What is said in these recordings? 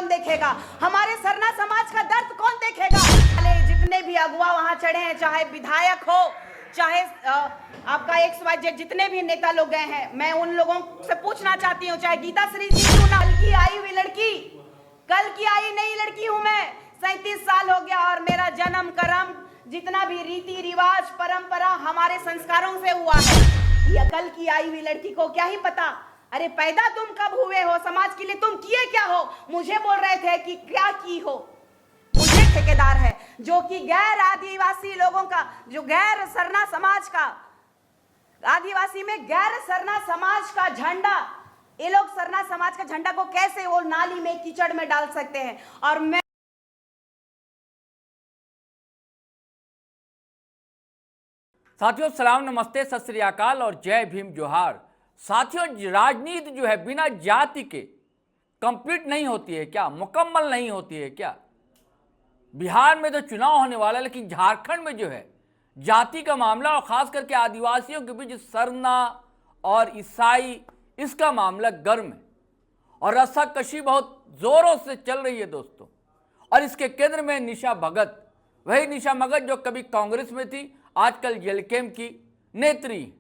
कौन देखेगा? हमारे सरना समाज का दर्द कौन देखेगा? जितने भी अगुआ वहां चढ़े हैं, चाहे विधायक हो, चाहे आपका XYZ जितने भी नेता लोग गए हैं, मैं उन लोगों से पूछना चाहती हूँ, चाहे गीता श्री जी क्यों ना, कल की आई हुई लड़की, कल की आई नई लड़की हूं मैं। 37 साल हो गया और मेरा जन्म कर्म जितना भी रीति रिवाज परंपरा हमारे संस्कारों से हुआ है। ये कल की आई हुई लड़की को क्या ही पता? अरे पैदा तुम कब हुए हो? समाज के लिए तुम किए क्या हो? मुझे बोल रहे थे कि क्या की हो। मुझे ठेकेदार है जो कि गैर आदिवासी लोगों का, जो गैर सरना समाज का, आदिवासी में गैर सरना समाज का झंडा, ये लोग सरना समाज का झंडा को कैसे वो नाली में कीचड़ में डाल सकते हैं? और मैं साथियों सलाम, नमस्ते, सत श्री अकाल और जय भीम जोहार। साथियों, राजनीति जो है बिना जाति के कंप्लीट नहीं होती है क्या? मुकम्मल नहीं होती है क्या? बिहार में तो चुनाव होने वाला है, लेकिन झारखंड में जो है जाति का मामला और खास करके आदिवासियों के बीच सरना और ईसाई, इसका मामला गर्म है और रस्साकशी बहुत जोरों से चल रही है दोस्तों। और इसके केंद्र में निशा भगत, वही निशा भगत जो कभी कांग्रेस में थी, आजकल जेलकेम की नेत्री,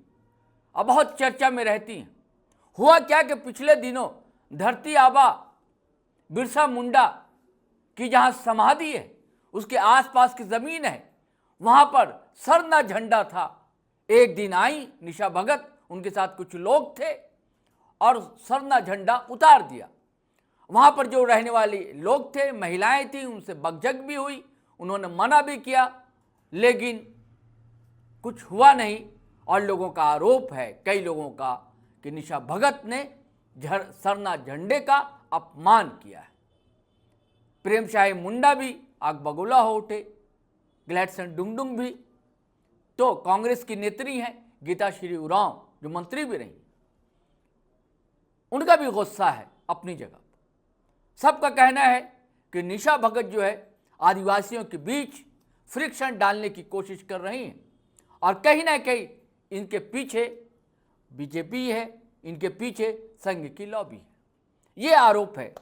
अब बहुत चर्चा में रहती हैं। हुआ क्या कि पिछले दिनों धरती आबा बिरसा मुंडा की जहां समाधि है, उसके आसपास की जमीन है, वहां पर सरना झंडा था। एक दिन आई निशा भगत, उनके साथ कुछ लोग थे और सरना झंडा उतार दिया। वहां पर जो रहने वाले लोग थे, महिलाएं थी, उनसे बकझक भी हुई, उन्होंने मना भी किया, लेकिन कुछ हुआ नहीं। और लोगों का आरोप है, कई लोगों का, कि निशा भगत ने सरना झंडे का अपमान किया है। प्रेमशाही मुंडा भी आग बगुला हो उठे, ग्लैडसन डुंगडुंग भी, तो कांग्रेस की नेत्री हैं गीता श्री उरांव जो मंत्री भी रही, उनका भी गुस्सा है अपनी जगह। सबका कहना है कि निशा भगत जो है आदिवासियों के बीच फ्रिक्शन डालने की कोशिश कर रही हैं और कहीं ना कहीं इनके पीछे बीजेपी है, इनके पीछे संघ की लॉबी है। ये आरोप है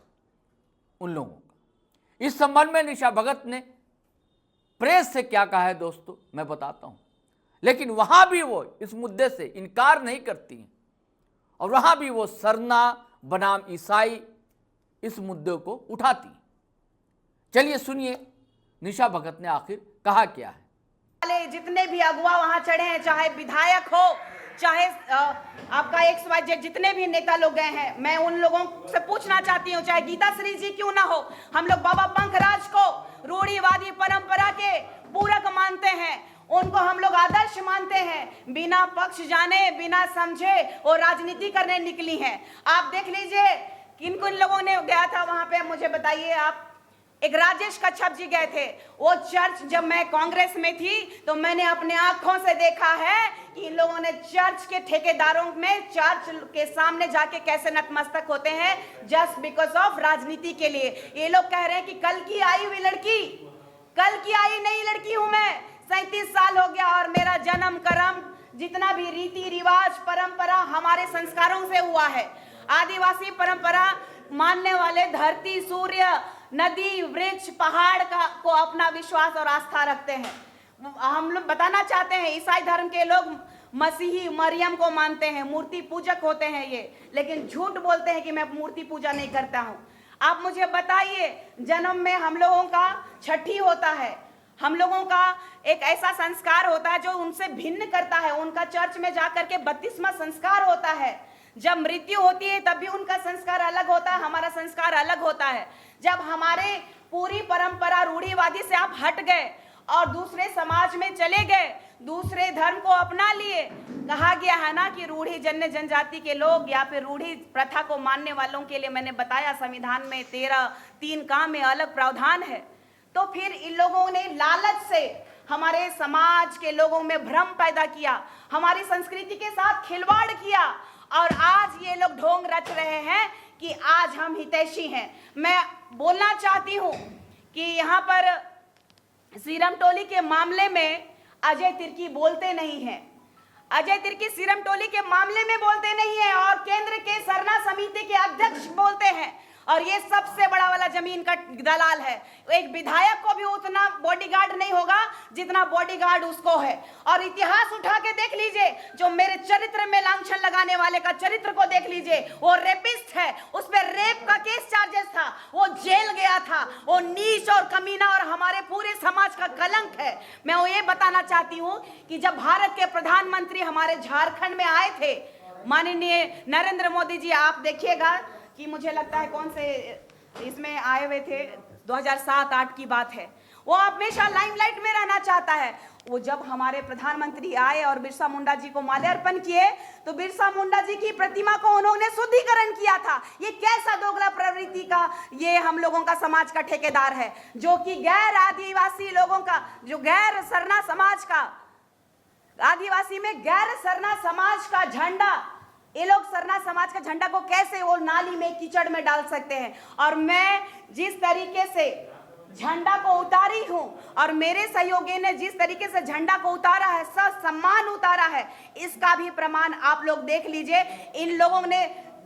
उन लोगों का। इस संबंध में निशा भगत ने प्रेस से क्या कहा है दोस्तों, मैं बताता हूं। लेकिन वहां भी वो इस मुद्दे से इनकार नहीं करती हैं और वहां भी वो सरना बनाम ईसाई इस मुद्दे को उठाती। चलिए सुनिए निशा भगत ने आखिर कहा क्या है। जितने भी अगुआ वहां चढ़े हैं, चाहे विधायक हो, चाहे आपका XYZ जितने भी नेता लोग गए हैं, मैं उन लोगों से पूछना चाहती हूँ, चाहे गीता श्री जी क्यों ना हो, हम लोग बाबा पंकराज को रूढ़िवादी परंपरा के पूरक मानते हैं, उनको हम लोग आदर्श मानते हैं। बिना पक्ष जाने, बिना समझे वो राजनीति करने निकली हैं। आप देख लीजिए किन किन लोगों ने गया था वहां पे, मुझे बताइए आप। एक राजेश कच्छप जी गए थे। वो चर्च, जब मैं कांग्रेस में थी तो मैंने अपने आंखों से देखा है कि इन लोगों ने चर्च के ठेकेदारों में चर्च के सामने जाके कैसे नतमस्तक होते हैं, जस्ट बिकॉज ऑफ राजनीति के लिए। ये लोग कह रहे हैं कि कल की आई हुई लड़की, कल की आई नई लड़की हूं मैं। 37 साल हो गया और मेरा जन्म कर्म जितना भी रीति रिवाज परंपरा हमारे संस्कारों से हुआ है। आदिवासी परंपरा मानने वाले धरती, सूर्य, नदी, वृक्ष, पहाड़ को अपना विश्वास और आस्था रखते हैं। हम लोग बताना चाहते हैं, ईसाई धर्म के लोग मसीही मरियम को मानते हैं, मूर्ति पूजक होते हैं ये, लेकिन झूठ बोलते हैं कि मैं मूर्ति पूजा नहीं करता हूं। आप मुझे बताइए, जन्म में हम लोगों का छठी होता है, हम लोगों का एक ऐसा संस्कार होता है जो उनसे भिन्न करता है। उनका चर्च में जाकर के 32वां संस्कार होता है। जब मृत्यु होती है तब भी उनका संस्कार अलग होता है, हमारा संस्कार अलग होता है। जब हमारे पूरी परंपरा रूढ़िवादी से आप हट गए और दूसरे समाज में चले गए, दूसरे धर्म को अपना लिए, कहा गया है ना कि रूढ़ी जन्य जनजाति के लोग या फिर रूढ़ी प्रथा को मानने वालों के लिए, मैंने बताया संविधान में 13(3) का में अलग प्रावधान है। तो फिर इन लोगों ने लालच से हमारे समाज के लोगों में भ्रम पैदा किया, हमारी संस्कृति के साथ खिलवाड़ किया और आज ये लोग ढोंग रच रहे हैं कि आज हम हितैषी हैं। मैं बोलना चाहती हूं कि यहाँ पर सीरम टोली के मामले में अजय तिर्की बोलते नहीं हैं। अजय तिर्की सीरम टोली के मामले में बोलते नहीं है और केंद्र के सरना समिति के अध्यक्ष बोलते हैं और ये सबसे बड़ा वाला जमीन का दलाल है। एक विधायक को भी उतना बॉडीगार्ड नहीं होगा जितना बॉडीगार्ड उसको है। और इतिहास उठा के देख लीजिए, जो मेरे चरित्र में लांछन लगाने वाले का चरित्र को देख लीजिए, वो रेपिस्ट है, उस पर रेप का केस चार्जेस था, वो जेल गया था, वो नीच और कमीना और हमारे पूरे समाज का कलंक है। मैं वो ये बताना चाहती हूं कि जब भारत के प्रधानमंत्री हमारे झारखंड में आए थे, माननीय नरेंद्र मोदी जी, आप देखिएगा कि मुझे लगता है कौन से इसमें आए हुए थे, 2007-8 की बात है। वो हमेशा लाइमलाइट में रहना चाहता है। वो जब हमारे प्रधानमंत्री आए और बिरसा मुंडा जी को माल्यार्पण किए, तो बिरसा मुंडा जी की प्रतिमा को उन्होंने शुद्धिकरण किया था। ये कैसा दोगला प्रवृत्ति का ये हम लोगों का समाज का ठेकेदार है, जो कि गैर आदिवासी लोगों का, जो गैर सरना समाज का, आदिवासी में गैर सरना समाज का झंडा, ये लोग सरना समाज का झंडा को कैसे वो नाली में कीचड़ में डाल सकते हैं। और मैं जिस तरीके से झंडा को उतारी हूं और मेरे सहयोगी ने जिस तरीके से झंडा को उतारा है, सम्मान उतारा है, इसका भी प्रमाण आप लोग देख लीजिए। इन लोगों ने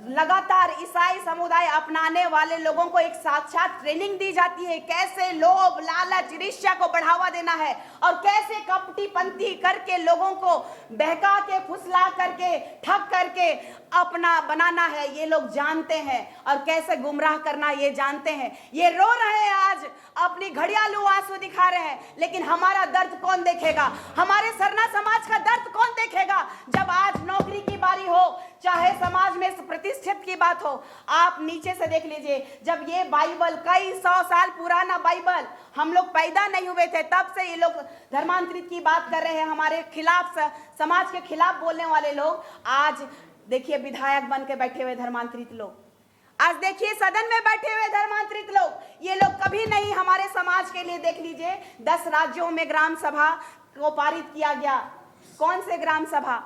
लगातार ईसाई समुदाय अपनाने वाले लोगों को एक साक्षात ट्रेनिंग दी जाती है, कैसे लोभ लालच ईर्ष्या को बढ़ावा देना है और कैसे कपटीपंथी करके लोगों को बहका के फुसला करके ठग करके अपना बनाना है, ये लोग जानते हैं। और कैसे गुमराह करना ये जानते हैं। ये रो रहे हैं आज, अपनी घड़ियालू आंसू दिखा रहे हैं, लेकिन हमारा दर्द कौन देखेगा? हमारे सरना समाज का दर्द कौन देखेगा? जब आज नौकरी की बारी हो, चाहे समाज में प्रतिष्ठित की बात हो, आप नीचे से देख लीजिए, जब ये बाइबल कई 100 साल पुराना बाइबल, हम लोग पैदा नहीं हुए थे तब से ये लोग धर्मांतरित की बात कर रहे हैं, हमारे खिलाफ, समाज के खिलाफ बोलने वाले लोग। आज देखिए विधायक बन के बैठे हुए धर्मांतरित लोग, आज देखिए सदन में बैठे हुए धर्मांतरित लोग, ये लोग कभी नहीं हमारे समाज के लिए। देख लीजिए 10 राज्यों में ग्राम सभा को पारित किया गया। कौन से ग्राम सभा?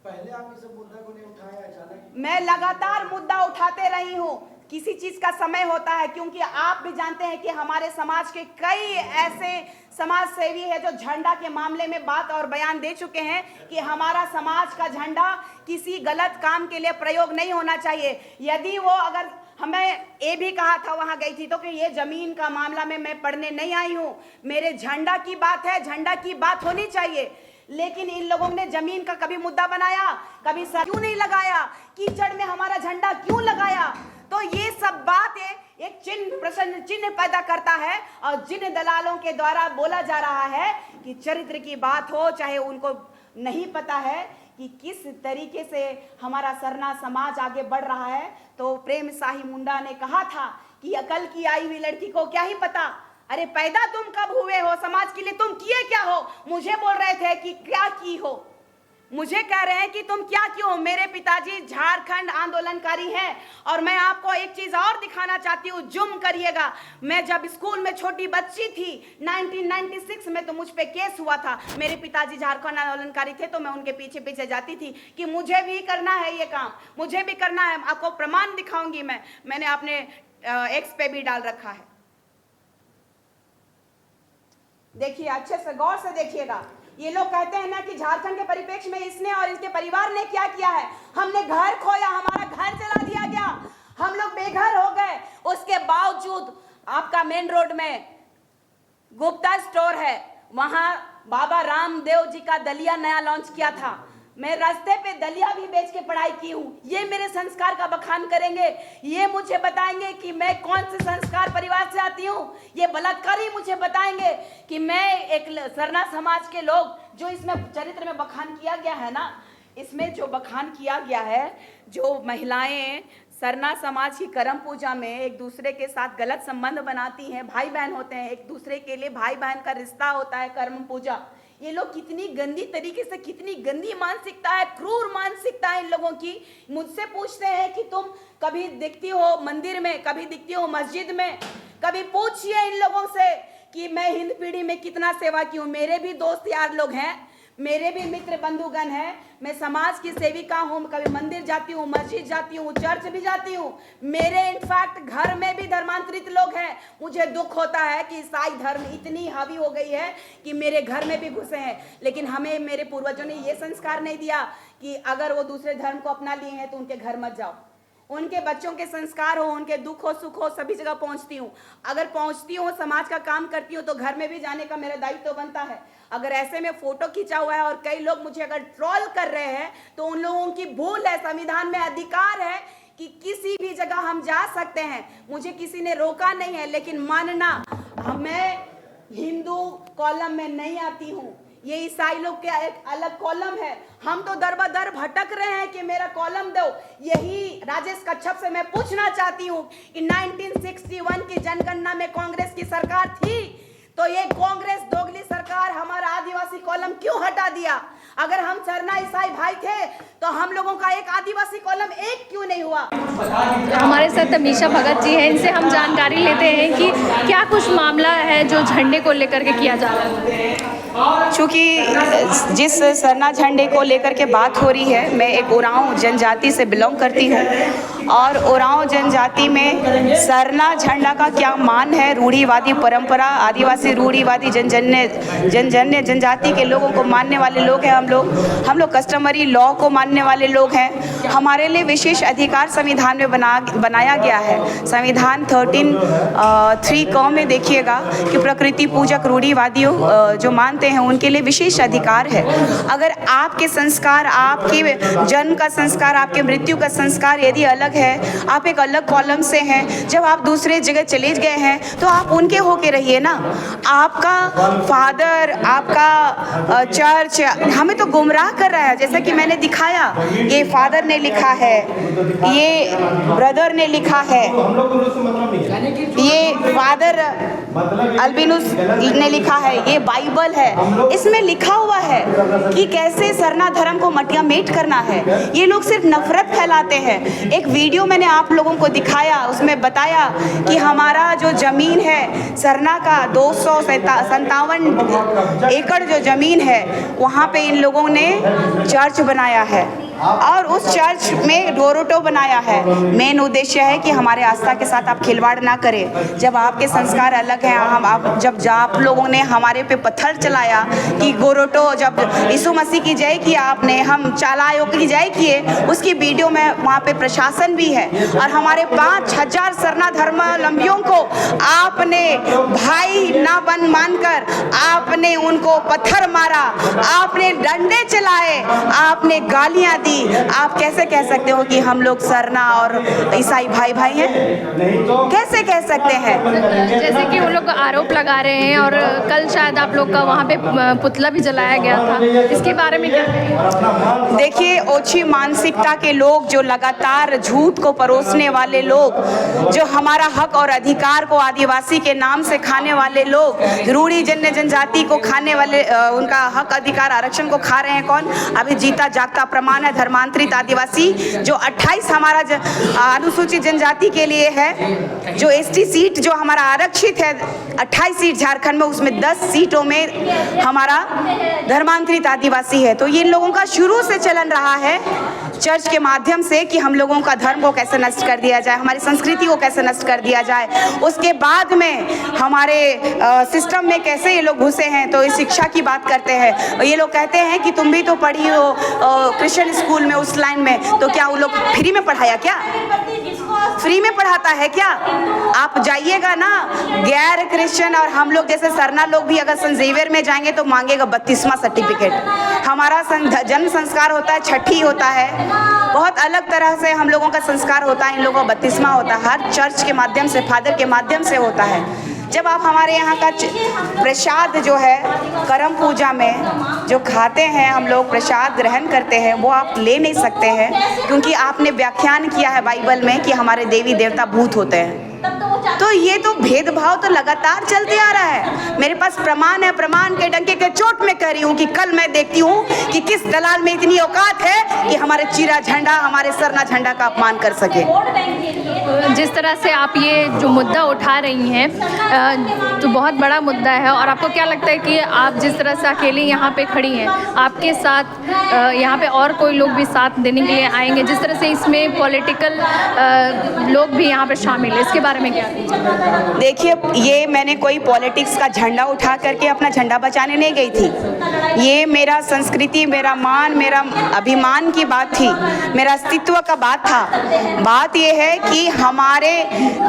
पहले आप इस मुद्दा को नहीं उठाया, अचानक मैं लगातार मुद्दा उठाते रही हूं। किसी चीज का समय होता है, क्योंकि आप भी जानते हैं कि हमारे समाज के कई ऐसे समाज सेवी है जो झंडा के मामले में बात और बयान दे चुके हैं कि हमारा समाज का झंडा किसी गलत काम के लिए प्रयोग नहीं होना चाहिए। यदि वो अगर हमें ये भी कहा था, वहां गई थी तो कि ये जमीन का मामला में मैं पढ़ने नहीं आई हूं, मेरे झंडा की बात है, झंडा की बात होनी चाहिए। लेकिन इन लोगों ने जमीन का कभी मुद्दा बनाया, कभी सर क्यों नहीं लगाया, कीचड़ में हमारा झंडा क्यों लगाया? तो ये सब बातें एक चिन्ह, प्रश्न चिन्ह पैदा करता है। और जिन दलालों के द्वारा बोला जा रहा है कि चरित्र की बात हो, चाहे उनको नहीं पता है कि किस तरीके से हमारा सरना समाज आगे बढ़ रहा है। तो प्रेम शाही मुंडा ने कहा था कि अकल की आई हुई लड़की को क्या ही पता। अरे पैदा तुम कब हुए हो, समाज के लिए तुम किए क्या हो? मुझे बोल रहे थे कि क्या की हो, मुझे कह रहे हैं कि तुम क्या क्यों। मेरे पिताजी झारखंड आंदोलनकारी हैं। और मैं आपको एक चीज और दिखाना चाहती हूँ, जुम करिएगा। मैं जब स्कूल में छोटी बच्ची थी 1996 में, तो मुझ पे केस हुआ था। मेरे पिताजी झारखंड आंदोलनकारी थे, तो मैं उनके पीछे पीछे जाती थी कि मुझे भी करना है ये काम, मुझे भी करना है। आपको प्रमाण दिखाऊंगी मैंने अपने एक्स पे भी डाल रखा है। देखिए, अच्छे से गौर से देखिएगा। ये लोग कहते हैं ना कि झारखंड के परिप्रेक्ष्य में इसने और इसके परिवार ने क्या किया है। हमने घर खोया, हमारा घर जला दिया गया, हम लोग बेघर हो गए। उसके बावजूद आपका मेन रोड में गुप्ता स्टोर है, वहां बाबा रामदेव जी का दलिया नया लॉन्च किया था। मैं रास्ते पे दलिया भी बेच के पढ़ाई की हूँ। ये मेरे संस्कार का बखान करेंगे, ये मुझे बताएंगे कि मैं कौन से संस्कार परिवार से आती हूँ। ये बलात्कारी मुझे बताएंगे कि मैं एक सरना समाज के लोग, जो इसमें चरित्र में बखान किया गया है ना, इसमें जो बखान किया गया है, जो महिलाएं सरना समाज की करम पूजा में एक दूसरे के साथ गलत संबंध बनाती हैं, भाई बहन होते हैं, एक दूसरे के लिए भाई बहन का रिश्ता होता है कर्म पूजा। ये लोग कितनी गंदी तरीके से, कितनी गंदी मानसिकता है, क्रूर मानसिकता है इन लोगों की। मुझसे पूछते हैं कि तुम कभी दिखती हो मंदिर में, कभी दिखती हो मस्जिद में, कभी पूछिए इन लोगों से कि मैं हिंद पीढ़ी में कितना सेवा की हूँ। मेरे भी दोस्त यार लोग हैं, मेरे भी मित्र बंधुगण हैं, मैं समाज की सेविका हूँ, कभी मंदिर जाती हूँ, मस्जिद जाती हूँ, चर्च भी जाती हूँ। मेरे इनफैक्ट घर में भी धर्मांतरित लोग हैं। मुझे दुख होता है कि ईसाई धर्म इतनी हावी हो गई है कि मेरे घर में भी घुसे हैं। लेकिन हमें मेरे पूर्वजों ने ये संस्कार नहीं दिया कि अगर वो दूसरे धर्म को अपना लिए हैं तो उनके घर मत जाओ। उनके बच्चों के संस्कार हो, उनके दुख हो सुख हो, सभी जगह पहुंचती हूँ। अगर पहुंचती हूँ, समाज का काम करती हूँ, तो घर में भी जाने का मेरा दायित्व बनता है। अगर ऐसे में फोटो खींचा हुआ है और कई लोग मुझे अगर ट्रोल कर रहे हैं तो उन लोगों की भूल है। संविधान में अधिकार है कि किसी भी जगह हम जा सकते हैं, मुझे किसी ने रोका नहीं है। लेकिन मानना, मैं हिंदू कॉलम में नहीं आती हूँ, ये ईसाई लोग का एक अलग कॉलम है। हम तो दर बदर भटक रहे हैं कि मेरा कॉलम दो। यही राजेश कच्छप से मैं पूछना चाहती हूँ कि 1961 की जनगणना में कांग्रेस की सरकार थी, तो ये कांग्रेस दोगली सरकार हमारा आदिवासी कॉलम क्यों हटा दिया? अगर हम सरना ईसाई भाई थे तो हम लोगों का एक आदिवासी कॉलम एक क्यों नहीं हुआ? हमारे साथ अमीशा भगत जी हैं, इनसे हम जानकारी लेते हैं कि क्या कुछ मामला है जो झंडे को लेकर के किया जा रहा है। चूँकि जिस सरना झंडे को लेकर के बात हो रही है, मैं एक उरांव जनजाति से बिलोंग करती हूँ और उरांव जनजाति में सरना झंडा का क्या मान है। रूढ़िवादी परंपरा, आदिवासी रूढ़िवादी जनजातीय जनजाति के लोगों को मानने वाले लोग हैं। हम लोग कस्टमरी लॉ को मानने वाले लोग हैं। हमारे लिए विशेष अधिकार संविधान में बनाया गया है। संविधान 13(3) क में देखिएगा कि प्रकृति पूजक रूढ़िवादियों जो मानते हैं उनके लिए विशेष अधिकार है। अगर आपके संस्कार, आपके जन्म का संस्कार, आपके मृत्यु का संस्कार यदि अलग है, आप एक अलग कॉलम से हैं, जब आप दूसरे जगह चले गए हैं तो आप उनके होके रहिए ना। आपका फादर, आपका चर्च हमें तो गुमराह कर रहा है। जैसा कि मैंने दिखाया, ये फादर ने लिखा है, ये ब्रदर ने लिखा है, ये फादर अल्बिनुस ने लिखा है, ये बाइबल है। इसमें लिखा हुआ है कि कैसे सरना धर्म को मटियामेट करना है। ये लोग सिर्फ नफरत फैलाते हैं। एक वीडियो मैंने आप लोगों को दिखाया, उसमें बताया कि हमारा जो ज़मीन है सरना का 257 एकड़ जो ज़मीन है, वहाँ पे इन लोगों ने चर्च बनाया है और उस चर्च में डोरोटो बनाया है। मेन उद्देश्य है कि हमारे आस्था के साथ आप खिलवाड़ ना करें। जब आपके संस्कार अलग हैं, आप लोगों ने हमारे पे पत्थर चलाया कि गोरोटो, जब यीशु मसीह की जय किया आपने, हम चालायों की जय किए, उसकी वीडियो में वहाँ पे प्रशासन भी है। और हमारे 5000 सरना धर्मावलंबियों को आपने भाई ना मानकर आपने उनको पत्थर मारा, आपने डंडे चलाए, आपने गालियाँ दी। आप कैसे कह सकते हो कि हम लोग सरना और ईसाई भाई भाई हैं? कैसे कह सकते हैं? जैसे कि वो लोग आरोप लगा रहे हैं और कल शायद आप लोग का वहाँ पे पुतला भी जलाया गया था, इसके बारे में क्या? देखिए, ओछी मानसिकता के लोग, जो लगातार झूठ को परोसने वाले लोग, जो हमारा हक और अधिकार को आदिवासी के नाम से खाने वाले लोग, रूढ़ी जनजाति को खाने वाले, उनका हक अधिकार आरक्षण को खा रहे हैं। कौन? अभी जीता जागता प्रमाण है धर्मांतरित आदिवासी, जो 28 हमारा अनुसूचित जनजाति के लिए है, जो ST सीट जो हमारा आरक्षित है 28 सीट झारखंड में, उसमें 10 सीटों में हमारा धर्मांतरित आदिवासी है। तो ये लोगों का शुरू से चलन रहा है चर्च के माध्यम से कि हम लोगों का धर्म को कैसे नष्ट कर दिया जाए, हमारी संस्कृति को कैसे नष्ट कर दिया जाए। उसके बाद में हमारे सिस्टम में कैसे ये लोग घुसे हैं, तो इस शिक्षा की बात करते हैं। ये लोग कहते हैं कि तुम भी तो पढ़ी हो क्रिश्चियन स्कूल में, उस लाइन में, तो क्या वो लोग फ्री में पढ़ाया? क्या फ्री में पढ़ाता है क्या? आप जाइएगा ना, गैर क्रिश्चियन और हम लोग जैसे सरना लोग भी अगर सेंट ज़ेवियर में जाएंगे तो मांगेगा 32वां सर्टिफिकेट। हमारा जन्म संस्कार होता है, छठी होता है, बहुत अलग तरह से हम लोगों का संस्कार होता है। इन लोगों का 32वां होता है, हर चर्च के माध्यम से, फादर के माध्यम से होता है। जब आप हमारे यहाँ का प्रसाद जो है करम पूजा में जो खाते हैं, हम लोग प्रसाद ग्रहण करते हैं, वो आप ले नहीं सकते हैं, क्योंकि आपने व्याख्यान किया है बाइबल में कि हमारे देवी देवता भूत होते हैं। तो ये तो भेदभाव तो लगातार चलते आ रहा है। मेरे पास प्रमाण है, प्रमाण के डंके के चोट में कह रही हूँ कि कल मैं देखती हूँ कि किस दलाल में इतनी औकात है कि हमारे चीरा झंडा, हमारे सरना झंडा का अपमान कर सके। जिस तरह से आप ये जो मुद्दा उठा रही हैं, तो बहुत बड़ा मुद्दा है, और आपको क्या लगता है कि आप जिस तरह से अकेले यहाँ पे खड़ी हैं, आपके साथ यहाँ पे और कोई लोग भी साथ देने के लिए आएंगे? जिस तरह से इसमें पॉलिटिकल लोग भी यहाँ पे शामिल है, इसके बारे में क्या? देखिए, ये मैंने कोई पॉलिटिक्स का झंडा उठा करके अपना झंडा बचाने नहीं गई थी। ये मेरा संस्कृति, मेरा मान, मेरा अभिमान की बात थी, मेरा अस्तित्व का बात था। बात ये है कि हमारे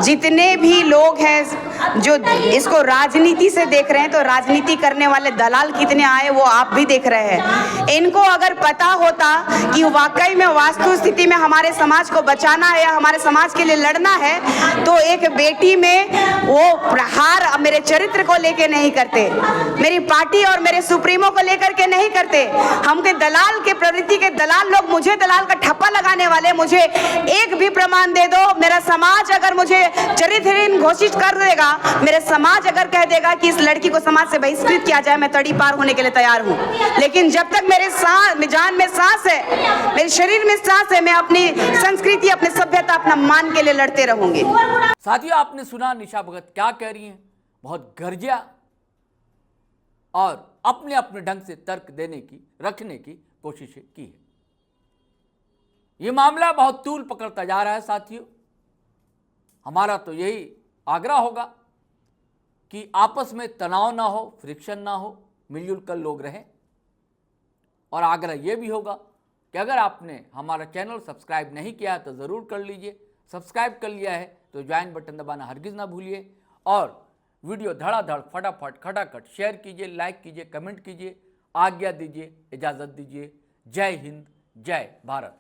जितने भी लोग हैं जो इसको राजनीति से देख रहे हैं, तो राजनीति करने वाले दलाल कितने आए वो आप भी देख रहे हैं। इनको अगर पता होता कि वाकई में वास्तु स्थिति में हमारे समाज को बचाना है या हमारे समाज के लिए लड़ना है, तो एक बेटी में वो प्रहार मेरे चरित्र को लेके नहीं करते, मेरी पार्टी और मेरे सुप्रीमो को लेकर के नहीं करते। हमके दलाल के प्रवृत्ति के दलाल लोग, मुझे दलाल का ठप्पा लगाने वाले, मुझे एक भी प्रमाण दे दो। मेरा समाज अगर मुझे चरित्रहीन घोषित कर देगा, मेरे समाज अगर कह देगा कि इस लड़की को समाज से बहिष्कृत किया जाए, मैं तड़ी पार होने के लिए तैयार हूँ। लेकिन जब तक मेरे जान में सांस है, मेरे शरीर में सांस है, मैं अपनी संस्कृति, अपनी सभ्यता, अपना मान के लिए लड़ते रहूंगी। साथियों, आपने सुना निशा भगत क्या कह रही हैं। बहुत गर्जिया और अपने अपने ढंग से तर्क देने की, रखने की कोशिश की है। ये मामला बहुत तूल पकड़ता जा रहा है। साथियों, हमारा तो यही आग्रह होगा कि आपस में तनाव ना हो, फ्रिक्शन ना हो, मिलजुल कर लोग रहें। और आग्रह यह भी होगा कि अगर आपने हमारा चैनल सब्सक्राइब नहीं किया है तो ज़रूर कर लीजिए। सब्सक्राइब कर लिया है तो ज्वाइन बटन दबाना हरगिज़ ना भूलिए। और वीडियो धड़ाधड़ फटाफट खटाखट शेयर कीजिए, लाइक कीजिए, कमेंट कीजिए। आज्ञा दीजिए, इजाज़त दीजिए। जय हिंद, जय भारत।